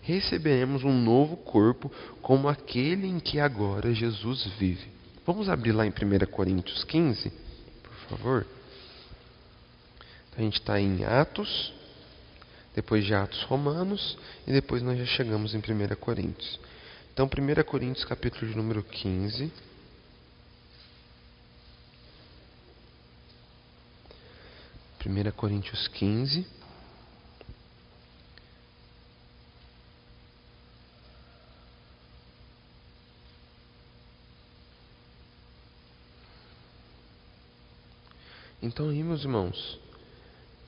receberemos um novo corpo como aquele em que agora Jesus vive. Vamos abrir lá em 1 Coríntios 15, por favor. A gente está em Atos, depois de Atos Romanos, e depois nós já chegamos em 1 Coríntios. Então, 1 Coríntios, capítulo de número 15. Primeira Coríntios 15. Então aí, meus irmãos,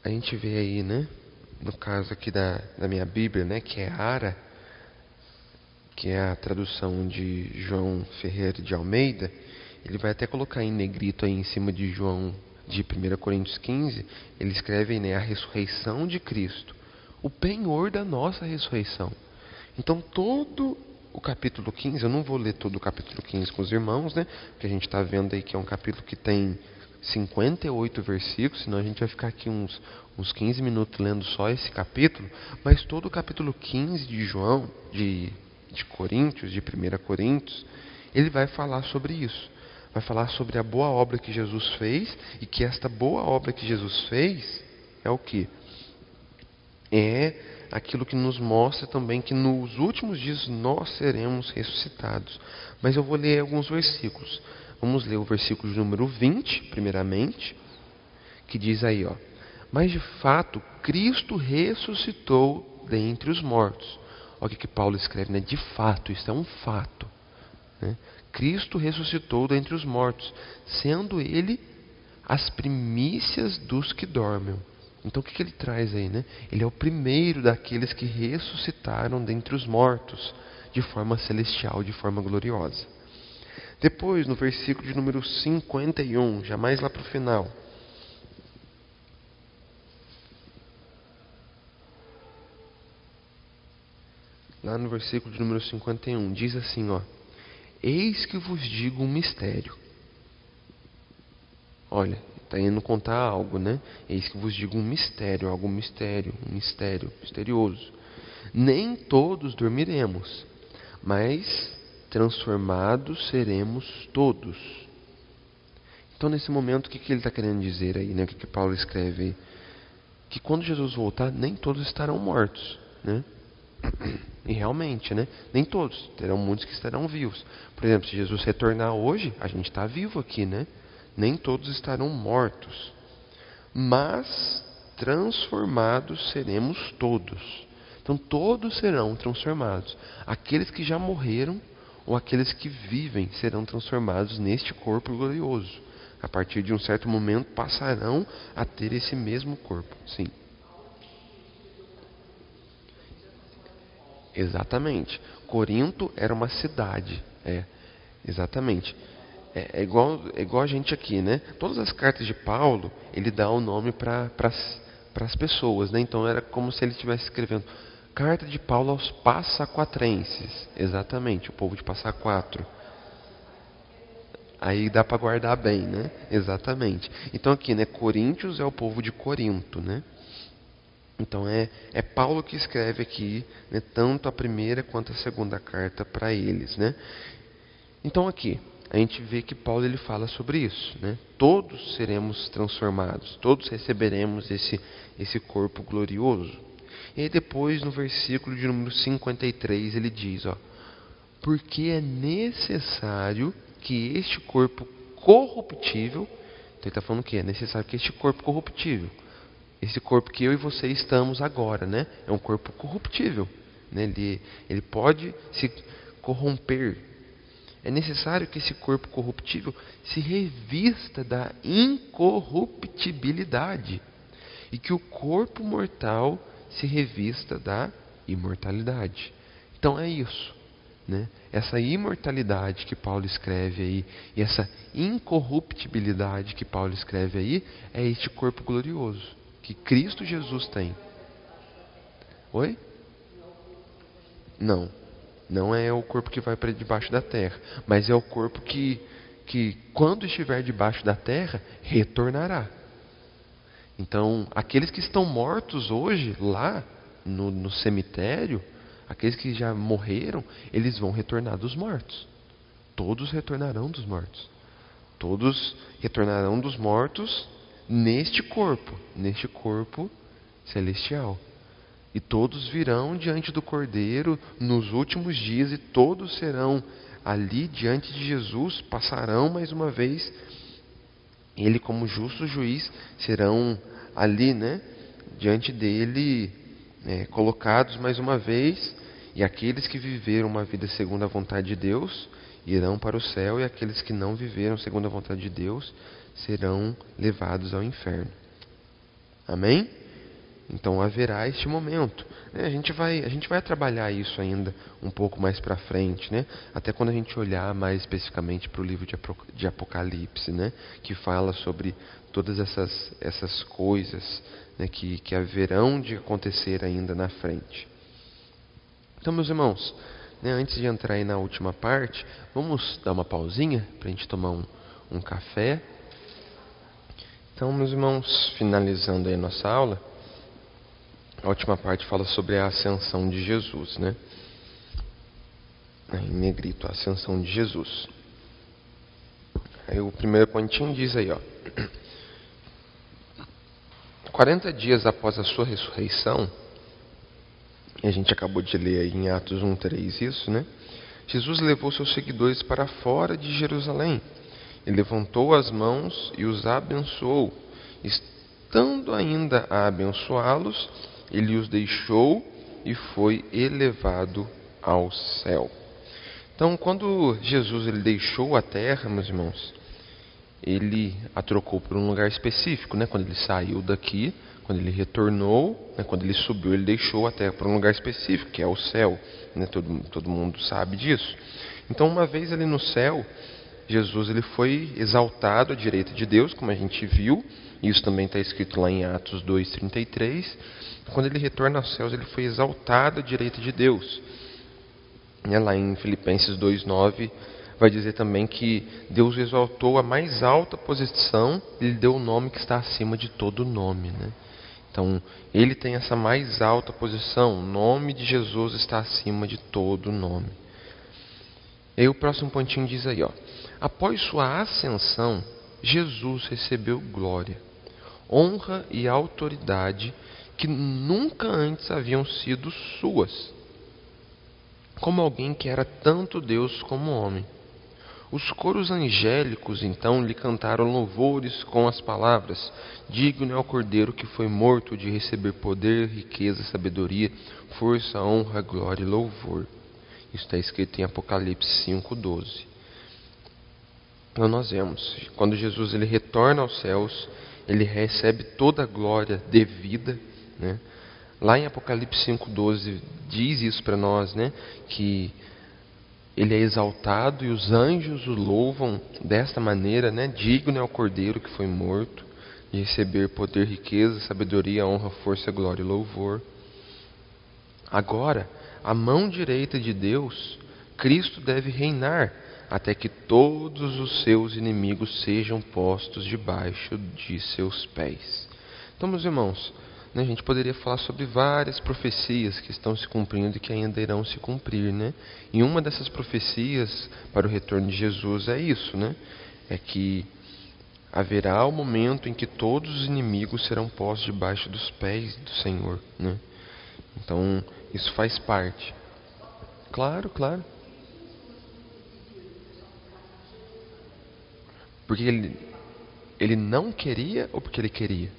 a gente vê aí, né, no caso aqui da minha Bíblia, né, que é Ara, que é a tradução de João Ferreira de Almeida, ele vai até colocar em negrito aí em cima de João, de 1 Coríntios 15, ele escreve, né, a ressurreição de Cristo, o penhor da nossa ressurreição. Então todo o capítulo 15, eu não vou ler todo o capítulo 15 com os irmãos, né, porque a gente está vendo aí que é um capítulo que tem 58 versículos, senão a gente vai ficar aqui uns 15 minutos lendo só esse capítulo, mas todo o capítulo 15 de João, de Coríntios, de 1 Coríntios, ele vai falar sobre isso. Vai falar sobre a boa obra que Jesus fez, e que esta boa obra que Jesus fez é o quê? É aquilo que nos mostra também que nos últimos dias nós seremos ressuscitados. Mas eu vou ler alguns versículos. Vamos ler o versículo de número 20, primeiramente, que diz aí, ó: mas de fato, Cristo ressuscitou dentre os mortos. Olha o que Paulo escreve, né? De fato, isso é um fato, né? Cristo ressuscitou dentre os mortos, sendo Ele as primícias dos que dormem. Então o que ele traz aí, né? Ele é o primeiro daqueles que ressuscitaram dentre os mortos, de forma celestial, de forma gloriosa. Depois, no versículo de número 51, já mais lá para o final. Lá no versículo de número 51, diz assim, ó: eis que vos digo um mistério. Olha, está indo contar algo, né? Eis que vos digo um mistério, algo mistério, um mistério misterioso. Nem todos dormiremos, mas transformados seremos todos. Então, nesse momento, o que ele está querendo dizer aí, né? O que Paulo escreve aí? Que quando Jesus voltar, nem todos estarão mortos, né? E realmente, né? Nem todos, terão muitos que estarão vivos. Por exemplo, se Jesus retornar hoje, a gente está vivo aqui, né? Nem todos estarão mortos. Mas transformados seremos todos. Então todos serão transformados. Aqueles que já morreram ou aqueles que vivem serão transformados neste corpo glorioso. A partir de um certo momento passarão a ter esse mesmo corpo. Sim. Exatamente. Corinto era uma cidade. Exatamente. É igual a gente aqui, né? Todas as cartas de Paulo, ele dá o nome para as pessoas, né? Então era como se ele estivesse escrevendo carta de Paulo aos passaquatrenses. Exatamente, o povo de Passa Quatro. Aí dá para guardar bem, né? Exatamente. Então aqui, né? Coríntios é o povo de Corinto, né? Então é Paulo que escreve aqui, né, tanto a primeira quanto a segunda carta para eles, né? Então aqui a gente vê que Paulo ele fala sobre isso, né? Todos seremos transformados, todos receberemos esse corpo glorioso. E aí depois no versículo de número 53 ele diz, ó, porque é necessário que este corpo corruptível, então ele está falando que é necessário que este corpo corruptível, esse corpo que eu e você estamos agora, né? É um corpo corruptível, né? Ele pode se corromper. É necessário que esse corpo corruptível se revista da incorruptibilidade e que o corpo mortal se revista da imortalidade. Então é isso, né? Essa imortalidade que Paulo escreve aí e essa incorruptibilidade que Paulo escreve aí é este corpo glorioso que Cristo Jesus tem. Oi? Não. Não é o corpo que vai para debaixo da terra. Mas é o corpo que quando estiver debaixo da terra, retornará. Então, aqueles que estão mortos hoje, lá no cemitério, aqueles que já morreram, eles vão retornar dos mortos. Todos retornarão dos mortos. Todos retornarão dos mortos neste corpo celestial. E todos virão diante do Cordeiro nos últimos dias e todos serão ali diante de Jesus, passarão mais uma vez. Ele como justo juiz serão ali, né, diante dele, colocados mais uma vez. E aqueles que viveram uma vida segundo a vontade de Deus irão para o céu, e aqueles que não viveram segundo a vontade de Deus serão levados ao inferno. Amém? Então haverá este momento. A gente vai trabalhar isso ainda um pouco mais para frente, né? Até quando a gente olhar mais especificamente para o livro de Apocalipse, né? Que fala sobre todas essas coisas, né? que haverão de acontecer ainda na frente. Então, meus irmãos, né? Antes de entrar aí na última parte, vamos dar uma pausinha para a gente tomar um café. Então, meus irmãos, finalizando aí a nossa aula, a última parte fala sobre a ascensão de Jesus, né? Aí, em negrito, a ascensão de Jesus. Aí o primeiro pontinho diz aí, ó. 40 dias após a sua ressurreição, e a gente acabou de ler aí em Atos 1:3 isso, né? Jesus levou seus seguidores para fora de Jerusalém. Ele levantou as mãos e os abençoou. Estando ainda a abençoá-los, ele os deixou e foi elevado ao céu. Então, quando Jesus ele deixou a terra, meus irmãos, ele a trocou por um lugar específico, né? Quando ele saiu daqui, quando ele retornou, né? Quando ele subiu, ele deixou a terra por um lugar específico, que é o céu, né? Todo mundo sabe disso. Então, uma vez ali no céu, Jesus ele foi exaltado à direita de Deus, como a gente viu. Isso também está escrito lá em Atos 2:33. Quando ele retorna aos céus, ele foi exaltado à direita de Deus. E lá em Filipenses 2:9 vai dizer também que Deus exaltou a mais alta posição, ele deu o nome que está acima de todo nome, né? Então, ele tem essa mais alta posição, o nome de Jesus está acima de todo nome. E aí o próximo pontinho diz aí, ó. Após sua ascensão, Jesus recebeu glória, honra e autoridade que nunca antes haviam sido suas. como alguém que era tanto Deus como homem. Os coros angélicos, então, lhe cantaram louvores com as palavras: digno é o Cordeiro que foi morto de receber poder, riqueza, sabedoria, força, honra, glória e louvor. Isso está escrito em Apocalipse 5:12. Então nós vemos, quando Jesus ele retorna aos céus, ele recebe toda a glória devida, né? Lá em Apocalipse 5:12 diz isso para nós, né? Que ele é exaltado e os anjos o louvam desta maneira, né? Digno é o Cordeiro que foi morto de receber poder, riqueza, sabedoria, honra, força, glória e louvor. Agora, à mão direita de Deus, Cristo deve reinar até que todos os seus inimigos sejam postos debaixo de seus pés. Então, meus irmãos, a gente poderia falar sobre várias profecias que estão se cumprindo e que ainda irão se cumprir, né? E uma dessas profecias para o retorno de Jesus é isso, né? É que haverá o momento em que todos os inimigos serão postos debaixo dos pés do Senhor, né? Então, isso faz parte. Claro, claro. Porque ele não queria ou porque ele queria?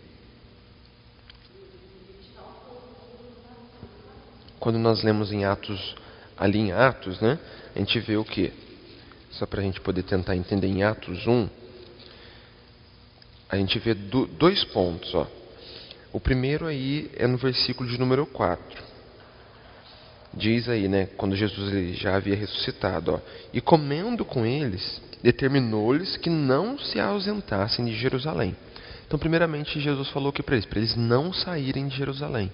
Quando nós lemos em Atos, ali em Atos, né? A gente vê o quê? Só para a gente poder tentar entender em Atos 1, a gente vê dois pontos, ó. O primeiro aí é no versículo de número 4. Diz aí, né, quando Jesus ele já havia ressuscitado, ó, e comendo com eles, determinou-lhes que não se ausentassem de Jerusalém. Então, primeiramente, Jesus falou que para eles não saírem de Jerusalém.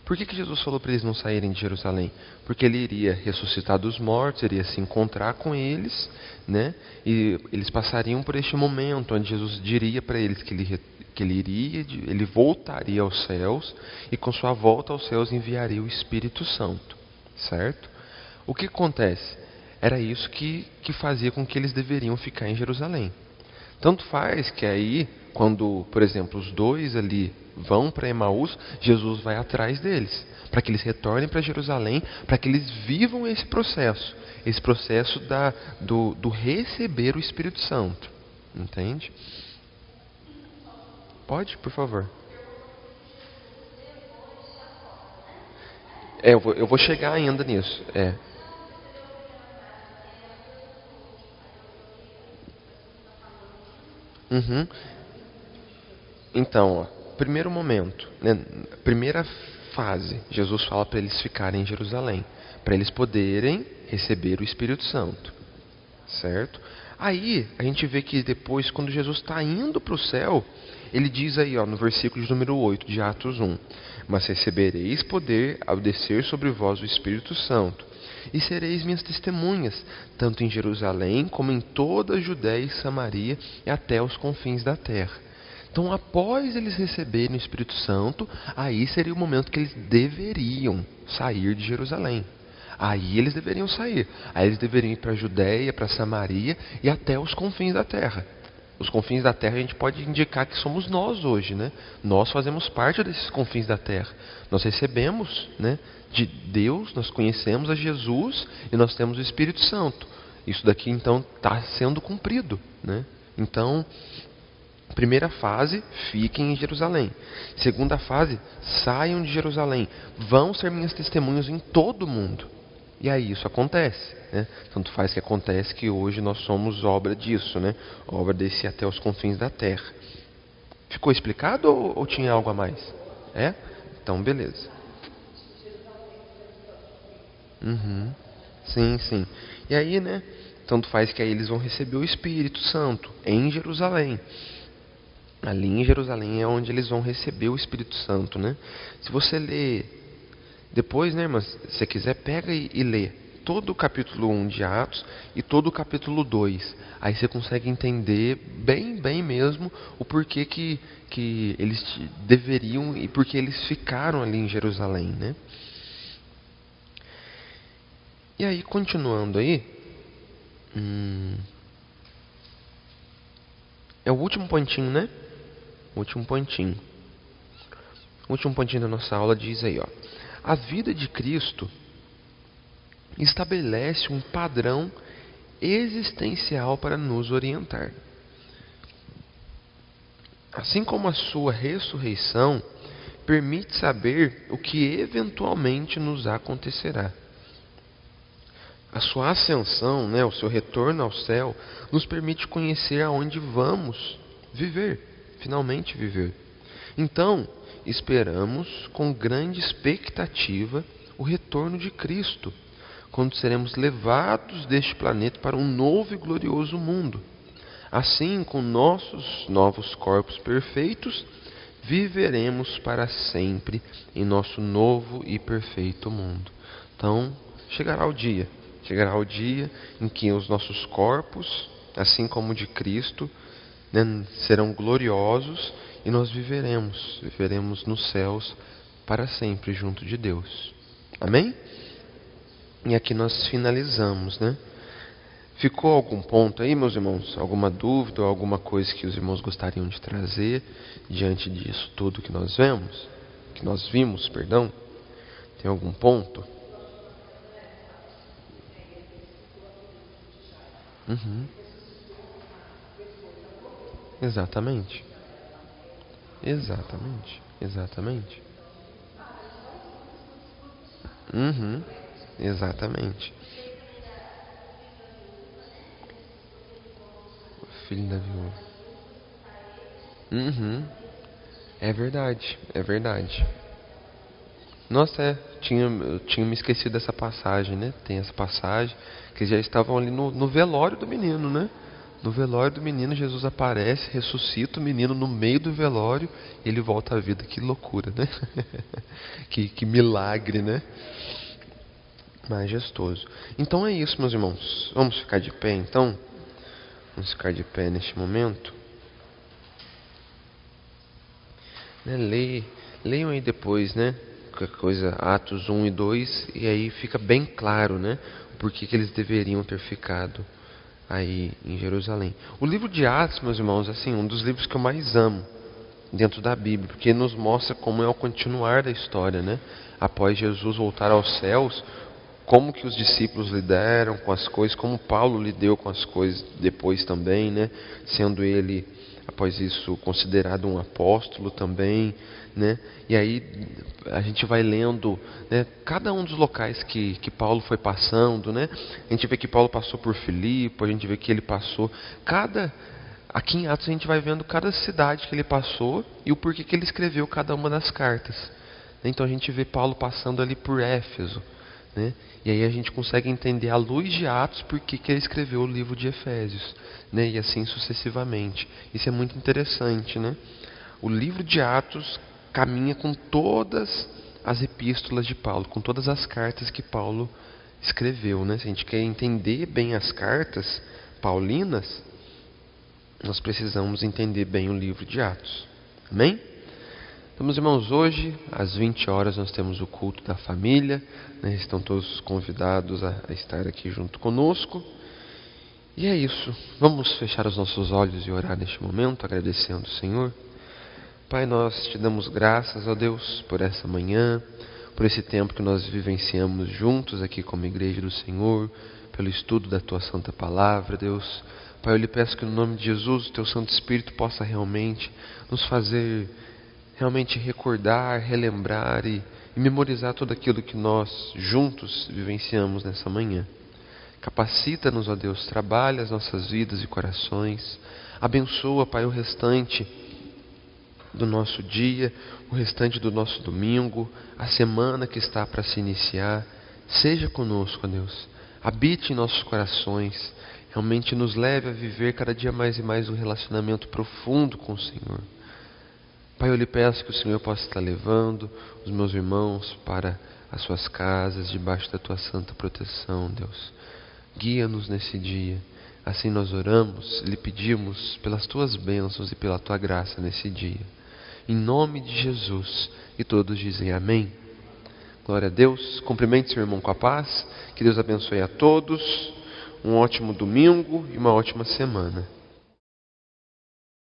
Por que Jesus falou para eles não saírem de Jerusalém? Porque ele iria ressuscitar dos mortos, iria se encontrar com eles, né? E eles passariam por este momento onde Jesus diria para eles que ele voltaria aos céus e com sua volta aos céus enviaria o Espírito Santo, certo? O que acontece? Era isso que fazia com que eles deveriam ficar em Jerusalém. Tanto faz que aí, quando, por exemplo, os dois ali vão para Emaús, Jesus vai atrás deles, para que eles retornem para Jerusalém, para que eles vivam esse processo do receber o Espírito Santo. Entende? Pode, por favor. Eu vou chegar ainda nisso. Uhum. Então, ó, primeiro momento, né, primeira fase, Jesus fala para eles ficarem em Jerusalém, para eles poderem receber o Espírito Santo, certo? Aí a gente vê que depois, quando Jesus está indo para o céu, ele diz aí, ó, no versículo de número 8 de Atos 1: mas recebereis poder ao descer sobre vós o Espírito Santo, e sereis minhas testemunhas, tanto em Jerusalém como em toda a Judéia e Samaria e até os confins da terra. Então, após eles receberem o Espírito Santo, aí seria o momento que eles deveriam sair de Jerusalém. Aí eles deveriam sair. Aí eles deveriam ir para a Judéia, para Samaria e até os confins da terra. Os confins da terra a gente pode indicar que somos nós hoje, né? Nós fazemos parte desses confins da terra. Nós recebemos, né, de Deus, nós conhecemos a Jesus e nós temos o Espírito Santo. Isso daqui então está sendo cumprido, né? Então, primeira fase, fiquem em Jerusalém. Segunda fase, saiam de Jerusalém. Vão ser minhas testemunhas em todo o mundo. E aí isso acontece, né? Tanto faz que acontece que hoje nós somos obra disso, né? Obra desse até os confins da terra. Ficou explicado ou tinha algo a mais? É? Então, beleza. Uhum. Sim, sim. E aí, né? Tanto faz que aí eles vão receber o Espírito Santo em Jerusalém. Ali em Jerusalém é onde eles vão receber o Espírito Santo, né? Se você ler depois, né, irmãs, se você quiser, pega e lê todo o capítulo 1 de Atos e todo o capítulo 2. Aí você consegue entender bem mesmo o porquê que eles deveriam e porque eles ficaram ali em Jerusalém, né? E aí, continuando aí, é o último pontinho, né? O último pontinho. O último pontinho da nossa aula diz aí, ó: a vida de Cristo estabelece um padrão existencial para nos orientar. Assim como a sua ressurreição permite saber o que eventualmente nos acontecerá. A sua ascensão, o seu retorno ao céu, nos permite conhecer aonde vamos viver, finalmente viver. Então, esperamos com grande expectativa o retorno de Cristo, quando seremos levados deste planeta para um novo e glorioso mundo. Assim, com nossos novos corpos perfeitos, viveremos para sempre em nosso novo e perfeito mundo. Então, chegará o dia em que os nossos corpos, assim como o de Cristo, serão gloriosos e nós viveremos nos céus para sempre junto de Deus. Amém? E aqui nós finalizamos, Ficou algum ponto aí, meus irmãos? Alguma dúvida ou alguma coisa que os irmãos gostariam de trazer diante disso tudo que nós vimos? Tem algum ponto? Exatamente. Exatamente. O filho da viúva. É verdade. Nossa, eu tinha me esquecido dessa passagem, Tem essa passagem que já estavam ali no velório do menino, No velório do menino, Jesus aparece, ressuscita o menino no meio do velório e ele volta à vida. Que loucura, que milagre, Majestoso. Então é isso, meus irmãos. Vamos ficar de pé, então? Vamos ficar de pé neste momento. Leiam aí depois, Qualquer coisa, Atos 1 e 2, e aí fica bem claro, por que eles deveriam ter ficado aí em Jerusalém. O livro de Atos, meus irmãos, é um dos livros que eu mais amo dentro da Bíblia, porque nos mostra como é o continuar da história, Após Jesus voltar aos céus, como que os discípulos lidaram com as coisas, como Paulo lidou com as coisas depois também, Sendo ele, após isso, considerado um apóstolo também, E aí a gente vai lendo, cada um dos locais que Paulo foi passando, A gente vê que Paulo passou por Filipe, a gente vê que ele passou aqui em Atos a gente vai vendo cada cidade que ele passou e o porquê que ele escreveu cada uma das cartas. Então a gente vê Paulo passando ali por Éfeso, E aí a gente consegue entender à luz de Atos por que ele escreveu o livro de Efésios, E assim sucessivamente. Isso é muito interessante, O livro de Atos caminha com todas as epístolas de Paulo, com todas as cartas que Paulo escreveu, Se a gente quer entender bem as cartas paulinas, nós precisamos entender bem o livro de Atos. Amém? Então, meus irmãos, hoje, às 20 horas, nós temos o culto da família, Estão todos convidados a estar aqui junto conosco. E é isso. Vamos fechar os nossos olhos e orar neste momento, agradecendo ao Senhor. Pai, nós te damos graças, ó Deus, por essa manhã, por esse tempo que nós vivenciamos juntos aqui como Igreja do Senhor, pelo estudo da Tua Santa Palavra, Deus. Pai, eu lhe peço que no nome de Jesus, o Teu Santo Espírito possa realmente nos fazer recordar, relembrar e memorizar tudo aquilo que nós juntos vivenciamos nessa manhã. Capacita-nos, ó Deus, trabalha as nossas vidas e corações. Abençoa, Pai, o restante do nosso dia, o restante do nosso domingo, a semana que está para se iniciar. Seja conosco, ó Deus. Habite em nossos corações. Realmente nos leve a viver cada dia mais e mais um relacionamento profundo com o Senhor. Pai, eu lhe peço que o Senhor possa estar levando os meus irmãos para as suas casas, debaixo da Tua santa proteção, Deus. Guia-nos nesse dia. Assim nós oramos e lhe pedimos pelas Tuas bênçãos e pela Tua graça nesse dia. Em nome de Jesus. E todos dizem amém. Glória a Deus. Cumprimente seu irmão com a paz. Que Deus abençoe a todos. Um ótimo domingo e uma ótima semana.